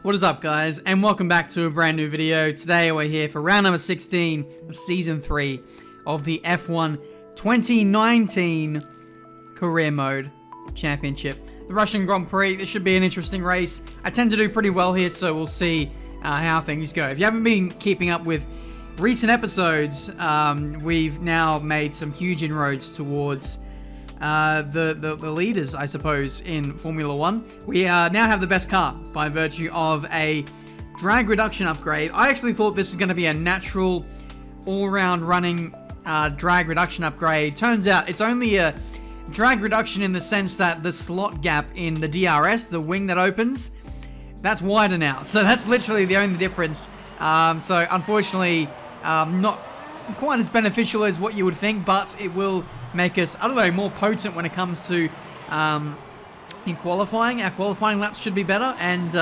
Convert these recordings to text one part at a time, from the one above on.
What is up, guys, and welcome back to a brand new video. Today we're here for round number 16 of Season 3 of the F1 2019 Career Mode Championship. The Russian Grand Prix, this should be an interesting race. I tend to do pretty well here, so we'll see how things go. If you haven't been keeping up with recent episodes, we've now made some huge inroads towards the leaders, I suppose, in Formula 1. We now have the best car by virtue of a drag reduction upgrade. I actually thought this was going to be a natural all-round running drag reduction upgrade. Turns out it's only a drag reduction in the sense that the slot gap in the DRS, the wing that opens, that's wider now. So that's literally the only difference. So unfortunately, not quite as beneficial as what you would think, but it will make us, I don't know, more potent when it comes to in qualifying. Our qualifying laps should be better, and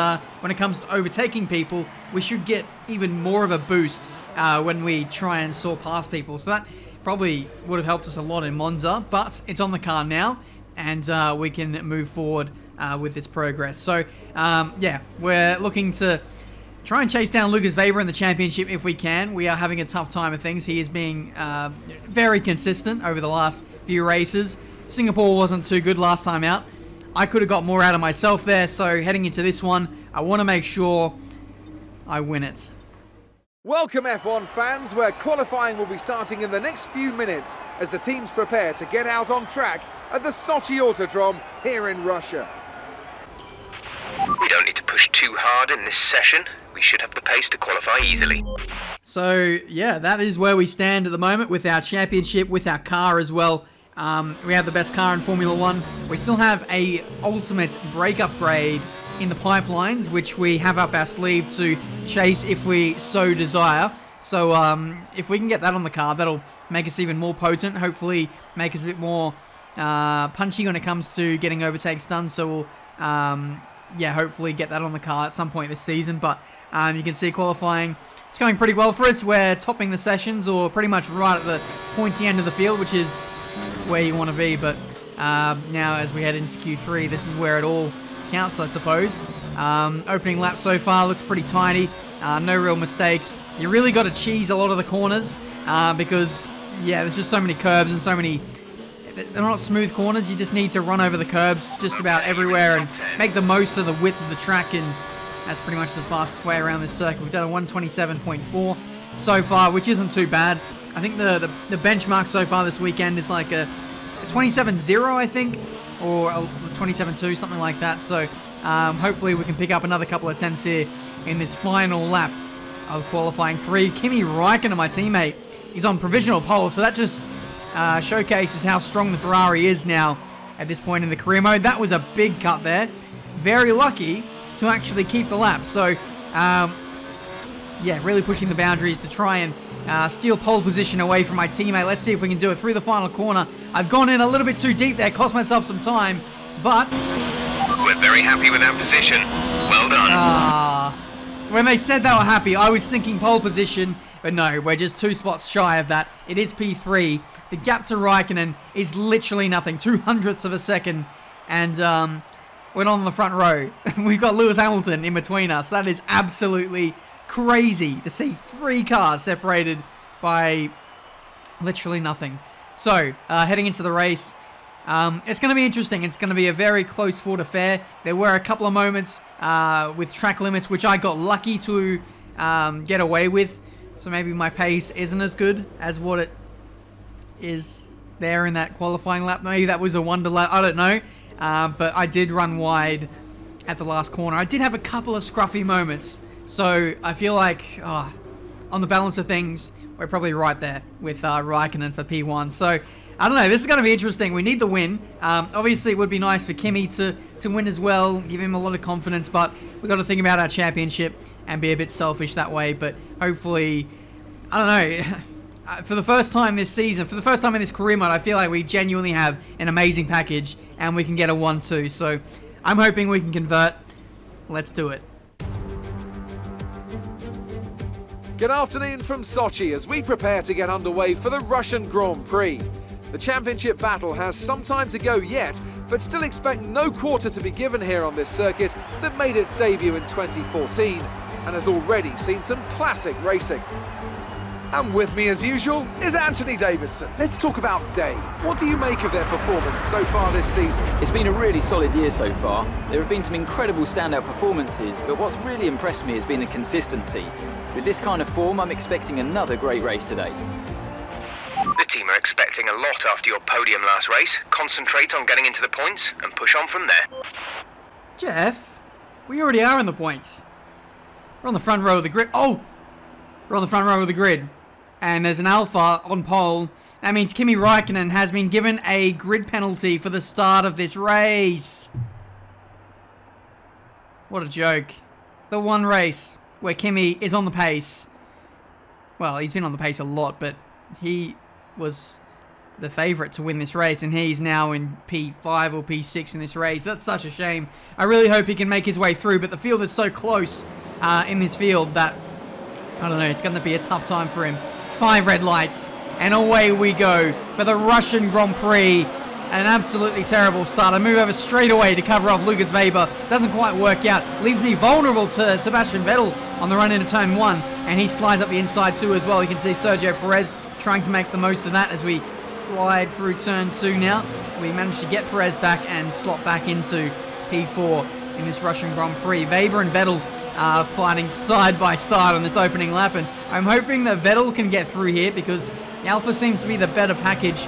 when it comes to overtaking people, we should get even more of a boost when we try and soar past people. So that probably would have helped us a lot in Monza, but it's on the car now, and we can move forward with its progress. So yeah, we're looking to try and chase down Lucas Weber in the championship if we can. We are having a tough time of things. He is being very consistent over the last few races. Singapore wasn't too good last time out. I could have got more out of myself there, so heading into this one, I want to make sure I win it. Welcome F1 fans, where qualifying will be starting in the next few minutes as the teams prepare to get out on track at the Sochi Autodrome here in Russia. We don't need to push too hard in this session. We should have the pace to qualify easily. So, yeah, that is where we stand at the moment with our championship, with our car as well. We have the best car in Formula 1. We still have a ultimate brake upgrade in the pipelines, which we have up our sleeve to chase if we so desire. So, if we can get that on the car, that'll make us even more potent, hopefully make us a bit more punchy when it comes to getting overtakes done. So we'll yeah, hopefully get that on the car at some point this season. But you can see qualifying, it's going pretty well for us. We're topping the sessions, or pretty much right at the pointy end of the field, which is where you want to be. But now as we head into Q3, this is where it all counts, I suppose. Opening lap so far looks pretty tidy. No real mistakes. You really got to cheese a lot of the corners because, yeah, there's just so many curbs and so many... They're not smooth corners. You just need to run over the curbs just about everywhere and make the most of the width of the track, and that's pretty much the fastest way around this circuit. We've done a 1:27.4 so far, which isn't too bad. I think the benchmark so far this weekend is like a 27.0, I think, or a 27.2, something like that. So hopefully we can pick up another couple of tenths here in this final lap of qualifying 3. Kimi Räikkönen, my teammate, is on provisional pole, so that just showcases how strong the Ferrari is now at this point in the career mode. That was a big cut there. Very lucky to actually keep the lap. So, yeah, really pushing the boundaries to try and steal pole position away from my teammate. Let's see if we can do it through the final corner. I've gone in a little bit too deep there, cost myself some time, but... We're very happy with our position. Well done. When they said they were happy, I was thinking pole position, but no, we're just 2 spots shy of that. It is P3. The gap to Räikkönen is literally nothing, 0.02 of a second, and we're not on the front row. We've got Lewis Hamilton in between us. That is absolutely crazy to see 3 cars separated by literally nothing. So, heading into the race, it's going to be interesting. It's going to be a very close fought affair. There were a couple of moments with track limits which I got lucky to get away with. So maybe my pace isn't as good as what it is there in that qualifying lap. Maybe that was a wonder lap. I don't know. But I did run wide at the last corner. I did have a couple of scruffy moments. So I feel like, on the balance of things, we're probably right there with Räikkönen for P1. So I don't know. This is going to be interesting. We need the win. Obviously, it would be nice for Kimi to win as well, give him a lot of confidence. But we've got to think about our championship and be a bit selfish that way. But hopefully, I don't know. For the first time this season, for the first time in this career mode, I feel like we genuinely have an amazing package and we can get a 1-2. So I'm hoping we can convert. Let's do it. Good afternoon from Sochi as we prepare to get underway for the Russian Grand Prix. The championship battle has some time to go yet, but still expect no quarter to be given here on this circuit that made its debut in 2014 and has already seen some classic racing. And with me as usual is Anthony Davidson. Let's talk about Day. What do you make of their performance so far this season? It's been a really solid year so far. There have been some incredible standout performances, but what's really impressed me has been the consistency. With this kind of form, I'm expecting another great race today. The team are expecting a lot after your podium last race. Concentrate on getting into the points and push on from there. Jeff, we already are in the points. We're on the front row of the grid. Oh! We're on the front row of the grid. And there's an Alpha on pole. That means Kimi Räikkönen has been given a grid penalty for the start of this race. What a joke. The one race where Kimi is on the pace. Well, he's been on the pace a lot, but he was the favourite to win this race, and he's now in P5 or P6 in this race. That's such a shame. I really hope he can make his way through, but the field is so close in this field that, I don't know, it's going to be a tough time for him. 5 red lights, and away we go for the Russian Grand Prix. An absolutely terrible start. I move over straight away to cover off Lucas Weber. Doesn't quite work out. Leaves me vulnerable to Sebastian Vettel on the run into turn 1, and he slides up the inside too as well. You can see Sergio Perez trying to make the most of that as we slide through turn 2 now. We managed to get Perez back and slot back into P4 in this Russian Grand Prix. Weber and Vettel fighting side by side on this opening lap, and I'm hoping that Vettel can get through here because the Alpha seems to be the better package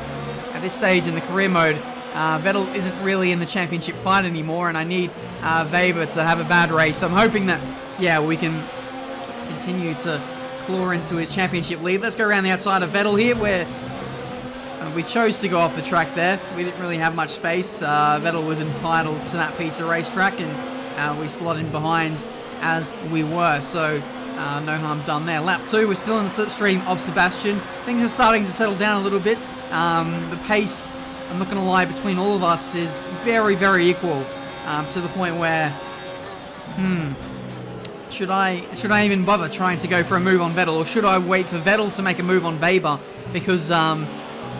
at this stage in the career mode. Vettel isn't really in the championship fight anymore, and I need Weber to have a bad race. I'm hoping that, yeah, we can continue to claw into his championship lead. Let's go around the outside of Vettel here, where we chose to go off the track there. We didn't really have much space. Vettel was entitled to that piece of racetrack, and we slot in behind as we were, so no harm done there. Lap 2, we're still in the slipstream of Sebastian. Things are starting to settle down a little bit. The pace, I'm not going to lie, between all of us is very, very equal, to the point where, should I even bother trying to go for a move on Vettel, or should I wait for Vettel to make a move on Weber? Because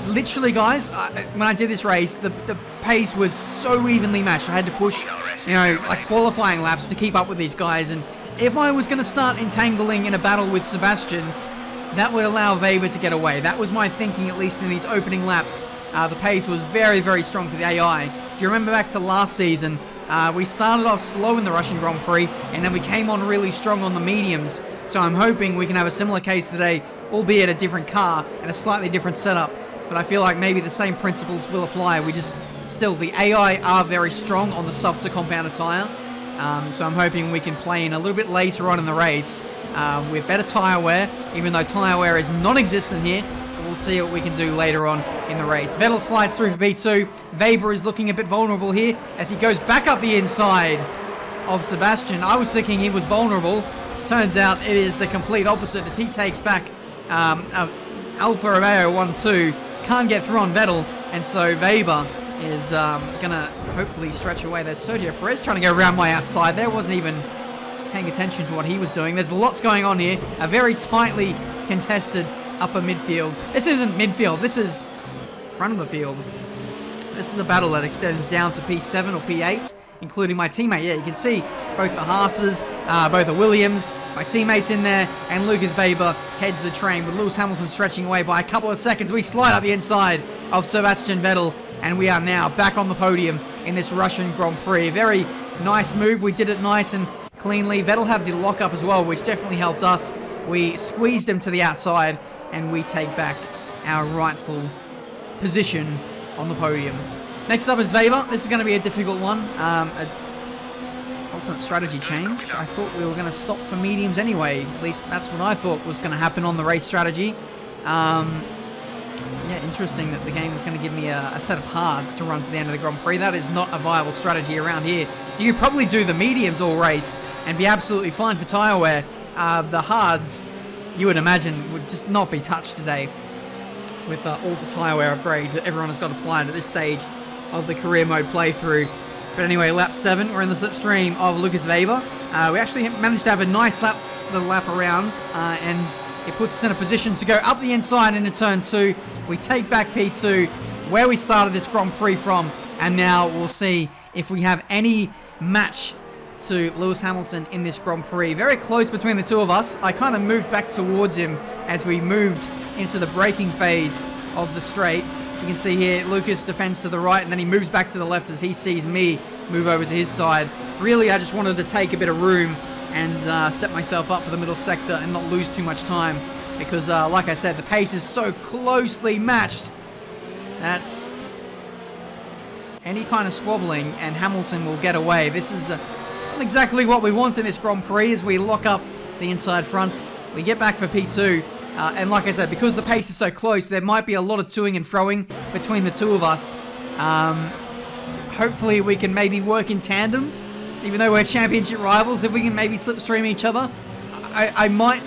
literally, guys, when I did this race, the pace was so evenly matched. I had to push, like qualifying laps to keep up with these guys. And if I was going to start entangling in a battle with Sebastian, that would allow Weber to get away. That was my thinking, at least in these opening laps. The pace was very, very strong for the AI. If you remember back to last season, we started off slow in the Russian Grand Prix, and then we came on really strong on the mediums. So I'm hoping we can have a similar case today, albeit a different car and a slightly different setup. But I feel like maybe the same principles will apply. The AI are very strong on the softer compounded tyre. So I'm hoping we can play in a little bit later on in the race with better tyre wear, even though tyre wear is non-existent here. We'll see what we can do later on in the race. Vettel slides through for P2. Weber is looking a bit vulnerable here as he goes back up the inside of Sebastian. I was thinking he was vulnerable. Turns out it is the complete opposite as he takes back Alfa Romeo 1-2. Can't get through on Vettel, and so Weber is going to hopefully stretch away. There's Sergio Perez trying to go around my outside there. Wasn't even paying attention to what he was doing. There's lots going on here. A very tightly contested upper midfield. This isn't midfield. This is front of the field. This is a battle that extends down to P7 or P8, including my teammate. Yeah, you can see both the Haas's, both the Williams, my teammates in there, and Lucas Weber heads the train with Lewis Hamilton stretching away by a couple of seconds. We slide up the inside of Sebastian Vettel, and we are now back on the podium in this Russian Grand Prix. Very nice move. We did it nice and cleanly. Vettel had the lockup as well, which definitely helped us. We squeezed him to the outside, and we take back our rightful position on the podium. Next up is Weber. This is going to be a difficult one. Alternate strategy change. I thought we were going to stop for mediums anyway. At least that's what I thought was going to happen on the race strategy. Yeah, interesting that the game was going to give me a set of hards to run to the end of the Grand Prix. That is not a viable strategy around here. You could probably do the mediums all race and be absolutely fine for tyre wear. The hards, you would imagine, would just not be touched today with all the tyre wear upgrades that everyone has got applied at this stage of the career mode playthrough. But anyway, lap 7, we're in the slipstream of Lucas Weber. We actually managed to have a nice little lap around, and it puts us in a position to go up the inside into turn 2. We take back P2, where we started this Grand Prix from, and now we'll see if we have any match to Lewis Hamilton in this Grand Prix. Very close between the two of us. I kind of moved back towards him as we moved into the braking phase of the straight. You can see here, Lucas defends to the right, and then he moves back to the left as he sees me move over to his side. Really, I just wanted to take a bit of room and set myself up for the middle sector and not lose too much time, because like I said, the pace is so closely matched that any kind of swabbling and Hamilton will get away. This is not exactly what we want in this Grand Prix as we lock up the inside front. We get back for P2, and like I said, because the pace is so close, there might be a lot of toing and froing between the two of us. Hopefully we can maybe work in tandem, even though we're championship rivals. If we can maybe slipstream each other, I might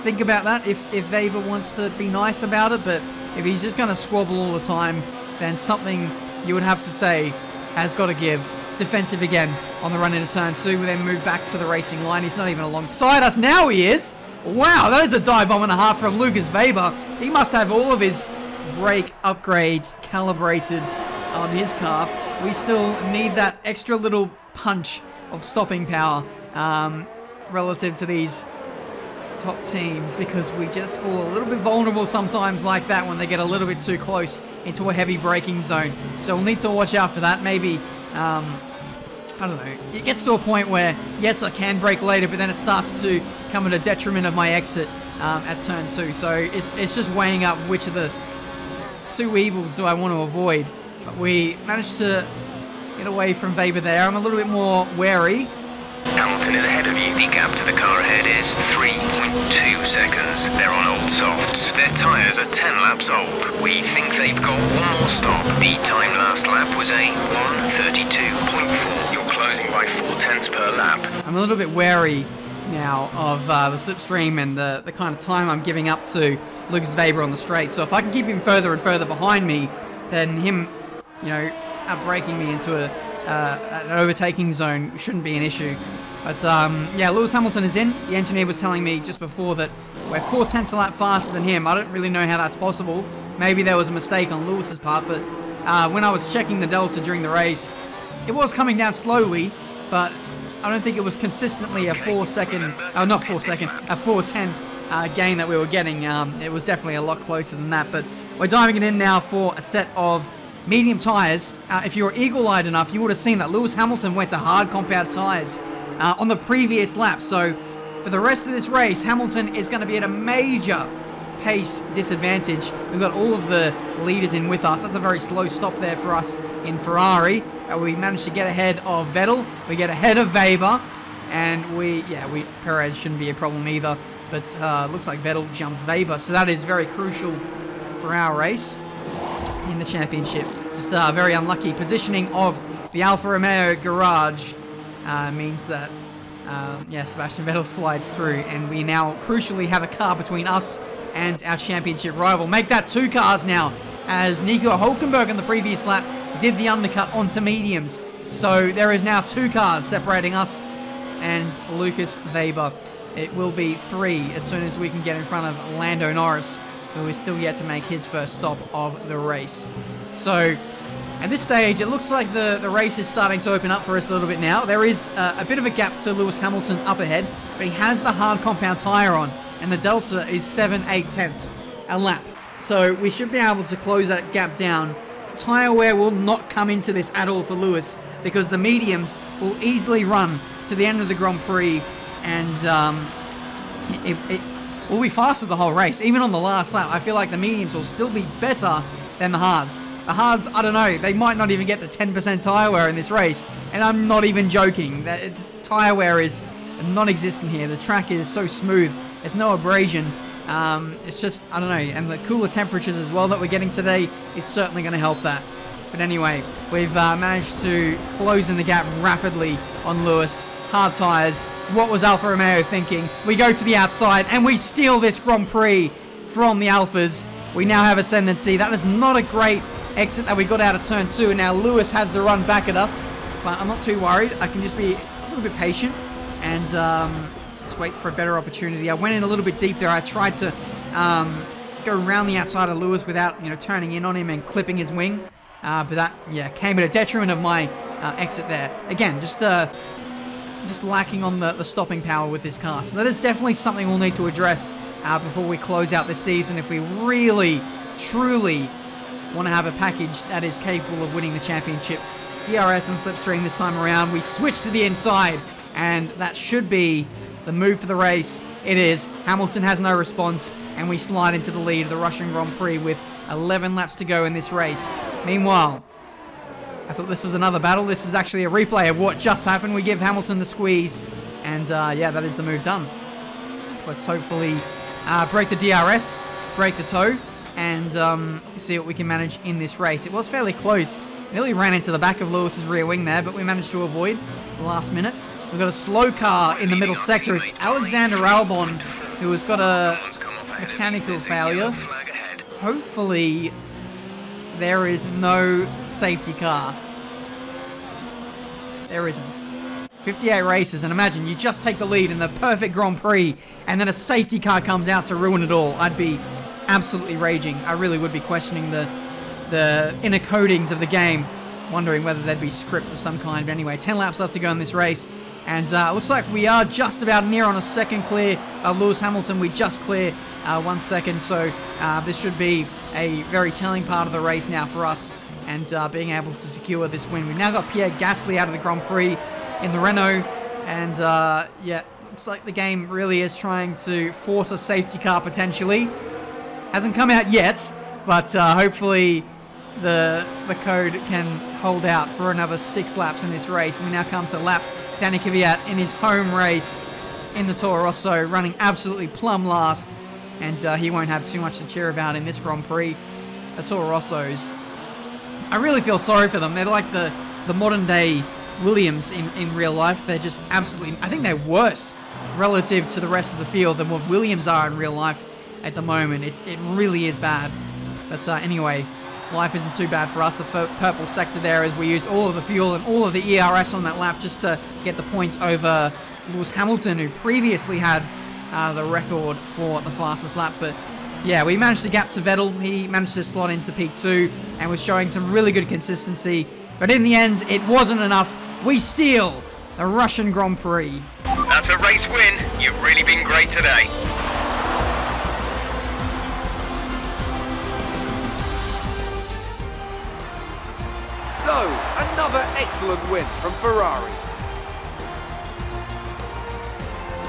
think about that if Weber wants to be nice about it, but if he's just going to squabble all the time, then something you would have to say has got to give. Defensive again on the run into turn 2. We then move back to the racing line. He's not even alongside us. Now he is. Wow, that is a dive bomb and a half from Lucas Weber. He must have all of his brake upgrades calibrated on his car. We still need that extra little punch of stopping power relative to these top teams, because we just fall a little bit vulnerable sometimes like that when they get a little bit too close into a heavy braking zone. So we'll need to watch out for that. Maybe I don't know, it gets to a point where, yes, I can brake later, but then it starts to come at a detriment of my exit at turn 2. So it's just weighing up which of the two evils do I want to avoid. But we managed to get away from Weber there. I'm a little bit more wary. Hamilton is ahead of you. The gap to the car ahead is 3.2 seconds. They're on old softs. Their tyres are 10 laps old. We think they've got one more stop. The time last lap was a 1:32.4. You're closing by 0.4 per lap. I'm a little bit wary now of the slipstream and the kind of time I'm giving up to Lucas Weber on the straight. So if I can keep him further and further behind me, then him, outbraking me into an overtaking zone shouldn't be an issue. But yeah, Lewis Hamilton is in. The engineer was telling me just before that we're 0.4 a lap faster than him. I don't really know how that's possible. Maybe there was a mistake on Lewis's part, but when I was checking the delta during the race, it was coming down slowly, but I don't think it was consistently a 4/10 gain that we were getting. It was definitely a lot closer than that, but we're diving it in now for a set of medium tyres. If you were eagle-eyed enough, you would have seen that Lewis Hamilton went to hard compound tyres on the previous lap. So for the rest of this race, Hamilton is going to be at a major pace disadvantage. We've got all of the leaders in with us. That's a very slow stop there for us in Ferrari. We managed to get ahead of Vettel. We get ahead of Weber. And Perez shouldn't be a problem either. But looks like Vettel jumps Weber. So that is very crucial for our race in the championship. Just a very unlucky positioning of the Alfa Romeo garage means that Sebastian Vettel slides through, and we now crucially have a car between us and our championship rival. Make that 2 cars now, as Nico Hulkenberg in the previous lap did the undercut onto mediums. So there is now 2 cars separating us and Lucas Weber. It will be 3 as soon as we can get in front of Lando Norris, who is still yet to make his first stop of the race. So at this stage, it looks like the race is starting to open up for us a little bit now. There is a bit of a gap to Lewis Hamilton up ahead, but he has the hard compound tyre on, and the delta is 7/8 a lap. So we should be able to close that gap down. Tyre wear will not come into this at all for Lewis, because the mediums will easily run to the end of the Grand Prix, and it will be faster the whole race. Even on the last lap, I feel like the mediums will still be better than the hards. The hards, I don't know, they might not even get the 10% tyre wear in this race, and I'm not even joking. Tyre wear is non-existent here. The track is so smooth, there's no abrasion. It's just, I don't know, and the cooler temperatures as well that we're getting today is certainly going to help that. But anyway, we've managed to close in the gap rapidly on Lewis. Hard tyres. What was Alfa Romeo thinking? We go to the outside and we steal this Grand Prix from the Alphas. We now have ascendancy. That is not a great exit that we got out of turn 2, and now Lewis has the run back at us. But I'm not too worried. I can just be a little bit patient and just wait for a better opportunity. I went in a little bit deep there. I tried to go around the outside of Lewis without, turning in on him and clipping his wing. But that, came at a detriment of my exit there. Again, just lacking on the stopping power with this car. So that is definitely something we'll need to address before we close out this season if we really, truly want to have a package that is capable of winning the championship. DRS and slipstream this time around. We switch to the inside, and that should be the move for the race. It is. Hamilton has no response, and we slide into the lead of the Russian Grand Prix with 11 laps to go in this race. Meanwhile, I thought this was another battle. This is actually a replay of what just happened. We give Hamilton the squeeze, and that is the move done. Let's hopefully break the DRS, break the toe, and see what we can manage in this race. It was fairly close. Nearly ran into the back of Lewis's rear wing there, but we managed to avoid the last minute. We've got a slow car in the middle sector. It's Alexander Albon, who has got a mechanical failure. Hopefully, there is no safety car. There isn't. 58 races, and imagine you just take the lead in the perfect Grand Prix, and then a safety car comes out to ruin it all. I'd be absolutely raging. I really would be questioning the inner codings of the game, wondering whether there'd be script of some kind. But anyway, 10 laps left to go in this race, and it looks like we are just about near on a second clear of Lewis Hamilton. We just clear 1 second, so this should be a very telling part of the race now for us, and being able to secure this win. We've now got Pierre Gasly out of the Grand Prix in the Renault, and looks like the game really is trying to force a safety car potentially. Hasn't come out yet, but hopefully the code can hold out for another 6 laps in this race. We now come to lap Danny Kvyat in his home race in the Toro Rosso, running absolutely plumb last, and he won't have too much to cheer about in this Grand Prix. The Toro Rossos, I really feel sorry for them. They're like the modern day Williams in real life. They're just absolutely, I think they're worse relative to the rest of the field than what Williams are in real life at the moment. It really is bad. But anyway, life isn't too bad for us. The purple sector there as we use all of the fuel and all of the ERS on that lap just to get the point over Lewis Hamilton, who previously had the record for the fastest lap. But yeah, we managed to gap to Vettel. He managed to slot into P2 and was showing some really good consistency. But in the end, it wasn't enough. We steal the Russian Grand Prix. That's a race win. You've really been great today. So, another excellent win from Ferrari.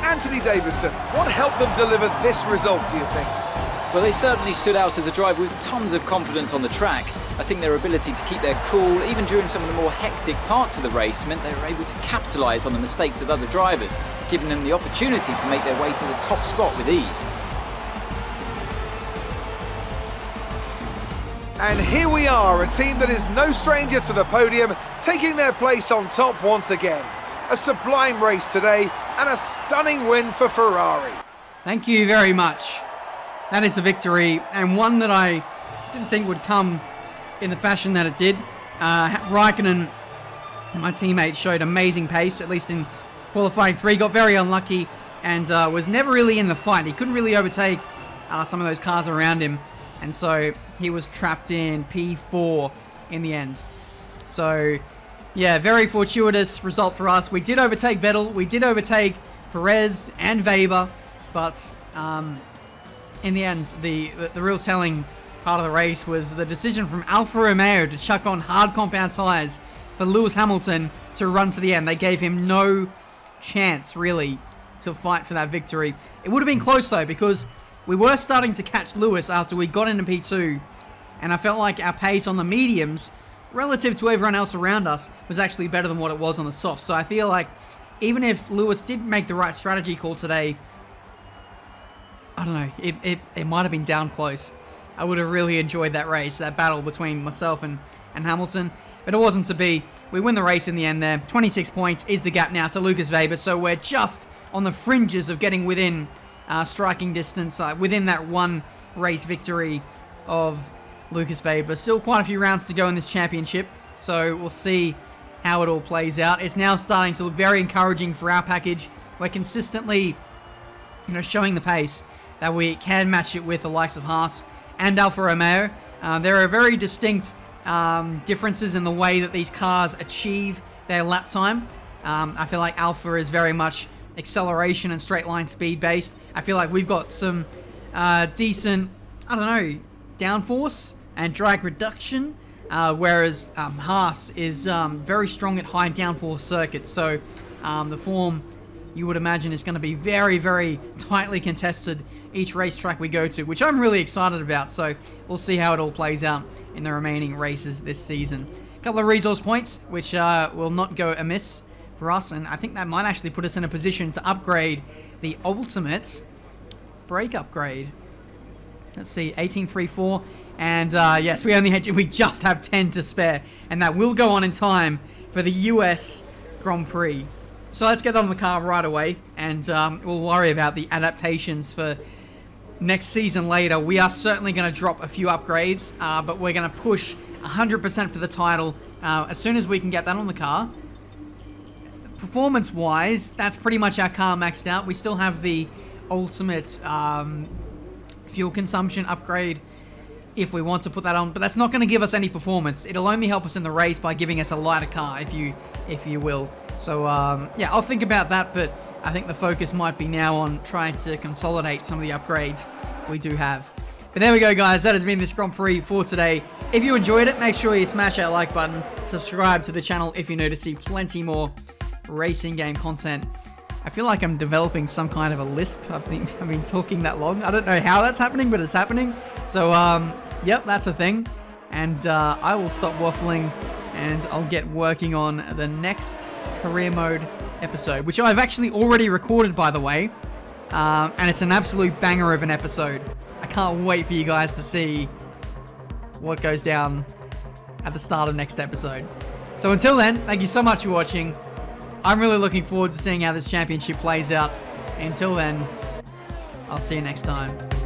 Anthony Davidson, what helped them deliver this result, do you think? Well, they certainly stood out as a driver with tons of confidence on the track. I think their ability to keep their cool, even during some of the more hectic parts of the race, meant they were able to capitalise on the mistakes of other drivers, giving them the opportunity to make their way to the top spot with ease. And here we are, a team that is no stranger to the podium, taking their place on top once again. A sublime race today, and a stunning win for Ferrari. Thank you very much. That is a victory, and one that I didn't think would come in the fashion that it did. Raikkonen and my teammates showed amazing pace, at least in qualifying 3. Got very unlucky and was never really in the fight. He couldn't really overtake some of those cars around him, and so he was trapped in P4 in the end. So yeah, very fortuitous result for us. We did overtake Vettel, we did overtake Perez and Weber, but in the end, the real telling part of the race was the decision from Alfa Romeo to chuck on hard compound tyres for Lewis Hamilton to run to the end. They gave him no chance, really, to fight for that victory. It would have been close, though, because we were starting to catch Lewis after we got into P2, and I felt like our pace on the mediums, relative to everyone else around us, was actually better than what it was on the softs. So I feel like even if Lewis did make the right strategy call today, I don't know, it might have been down close. I would have really enjoyed that race, that battle between myself and Hamilton, but it wasn't to be. We win the race in the end there. 26 points is the gap now to Lucas Weber, so we're just on the fringes of getting within striking distance, within that one race victory of Lucas Weber. Still quite a few rounds to go in this championship, so we'll see how it all plays out. It's now starting to look very encouraging for our package. We're consistently, showing the pace that we can match it with the likes of Haas and Alfa Romeo. There are very distinct differences in the way that these cars achieve their lap time. I feel like Alfa is very much acceleration and straight line speed based. I feel like we've got some decent, I don't know, downforce and drag reduction, whereas Haas is very strong at high downforce circuits. So the form, you would imagine, is going to be very, very tightly contested each racetrack we go to, which I'm really excited about. So we'll see how it all plays out in the remaining races this season. A couple of resource points, which will not go amiss for us, and I think that might actually put us in a position to upgrade the ultimate brake upgrade. Let's see, 1834, and yes, we just have 10 to spare, and that will go on in time for the US Grand Prix. So let's get on the car right away, and we'll worry about the adaptations for next season later. We are certainly going to drop a few upgrades, but we're going to push 100% for the title as soon as we can get that on the car. Performance-wise, that's pretty much our car maxed out. We still have the ultimate fuel consumption upgrade if we want to put that on, but that's not going to give us any performance. It'll only help us in the race by giving us a lighter car, if you will. So yeah, I'll think about that, but I think the focus might be now on trying to consolidate some of the upgrades we do have. But there we go, guys. That has been this Grand Prix for today. If you enjoyed it, make sure you smash that like button, subscribe to the channel if you're new to see plenty more racing game content. I feel like I'm developing some kind of a lisp. I've been talking that long. I don't know how that's happening, but it's happening. So, yep, that's a thing. And I will stop waffling, and I'll get working on the next career mode episode, which I've actually already recorded, by the way. And it's an absolute banger of an episode. I can't wait for you guys to see what goes down at the start of next episode. So until then, thank you so much for watching. I'm really looking forward to seeing how this championship plays out. Until then, I'll see you next time.